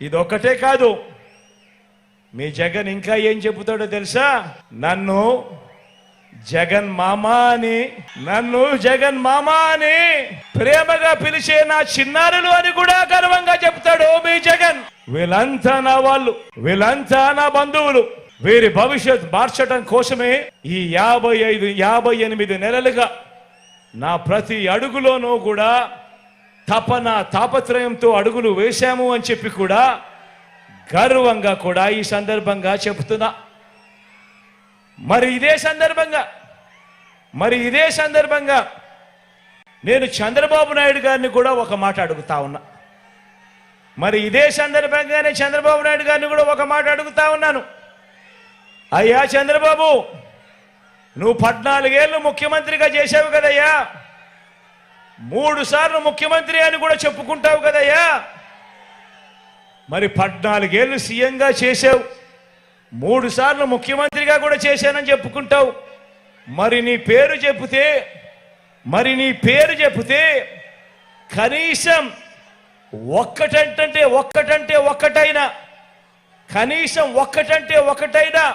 ఇదొక్కటే కాదు, మీ జగన్ ఇంకా ఏం చెబుతాడో తెలుసా? నన్ను జగన్ మామా అని ప్రేమగా పిలిచే నా చిన్నారులు అని కూడా గర్వంగా చెప్తాడు మీ జగన్. వీళ్ళంతా నా వాళ్ళు, వీళ్ళంతా నా బంధువులు. వీరి భవిష్యత్ మార్చడం కోసమే ఈ 58 నెలలుగా నా ప్రతి అడుగులోనూ కూడా తపన తాపత్రయంతో అడుగులు వేశాము అని చెప్పి కూడా గర్వంగా కూడా ఈ సందర్భంగా చెబుతున్నా. మరి ఇదే సందర్భంగా నేను చంద్రబాబు నాయుడు గారిని కూడా ఒక మాట అడుగుతా ఉన్నా. ఇదే సందర్భంగానే చంద్రబాబు నాయుడు గారిని కూడా ఒక మాట అడుగుతా ఉన్నాను. అయ్యా చంద్రబాబు, నువ్వు 14 ఏళ్ళు ముఖ్యమంత్రిగా చేశావు కదయ్యా, 3 సార్లు ముఖ్యమంత్రి అని కూడా చెప్పుకుంటావు కదయ్యా. 14 ఏళ్ళు సీఎంగా చేశావు, 3 సార్లు ముఖ్యమంత్రిగా కూడా చేశానని చెప్పుకుంటావు. మరి నీ పేరు చెబితే కనీసం ఒక్కటైనా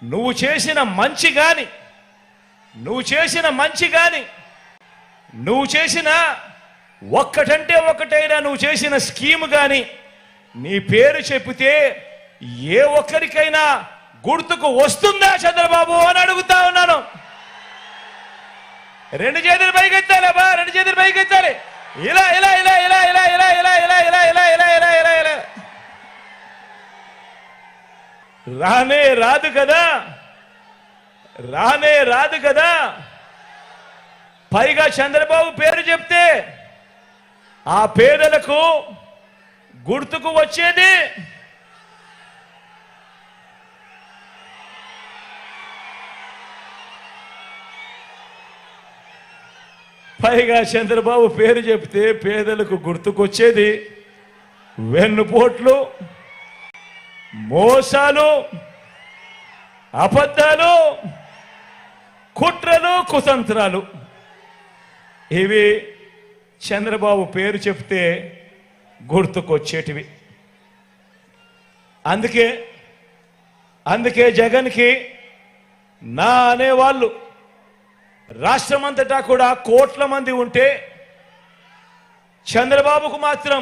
నువ్వు చేసిన మంచి గాని, నువ్వు చేసిన ఒక్కటైనా నువ్వు చేసిన స్కీమ్ గాని నీ పేరు చెప్పితే ఏ ఒక్కరికైనా గుర్తుకు వస్తుందా చంద్రబాబు అని అడుగుతా ఉన్నాను. 2 చేతులు పైకెత్తాలి అబ్బా, 2 చేతులు పైకెత్తాలి. ఇలా ఇలా ఇలా ఇలా ఇలా ఇలా ఇలా ఇలా ఇలా ఇలా ఇలా ఇలా ఇలా ఇలా రానే రాదు కదా. పైగా చంద్రబాబు పేరు చెప్తే ఆ పేదలకు గుర్తుకు వచ్చేది వెన్నుపోట్లు, మోసాలు, అబద్ధాలు, కుట్రలు, కుతంత్రాలు. ఇవి చంద్రబాబు పేరు చెప్తే గుర్తుకొచ్చేటివి. అందుకే జగన్కి నా అనేవాళ్ళు రాష్ట్రమంతటా కూడా కోట్ల మంది ఉంటే చంద్రబాబుకు మాత్రం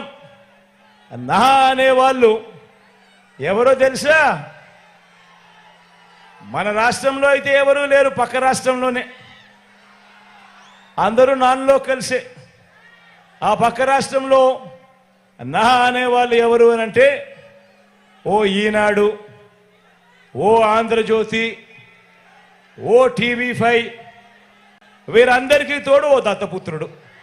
నా అనేవాళ్ళు ఎవరో తెలుసా? మన రాష్ట్రంలో అయితే ఎవరూ లేరు, పక్క రాష్ట్రంలోనే అందరూ నాన్నలో కలిసే. ఆ పక్క రాష్ట్రంలో నా అనేవాళ్ళు ఎవరు అని అంటే ఓ ఈనాడు, ఓ ఆంధ్రజ్యోతి, ఓ TV5, వీరందరికీ తోడు ఓ దత్తపుత్రుడు.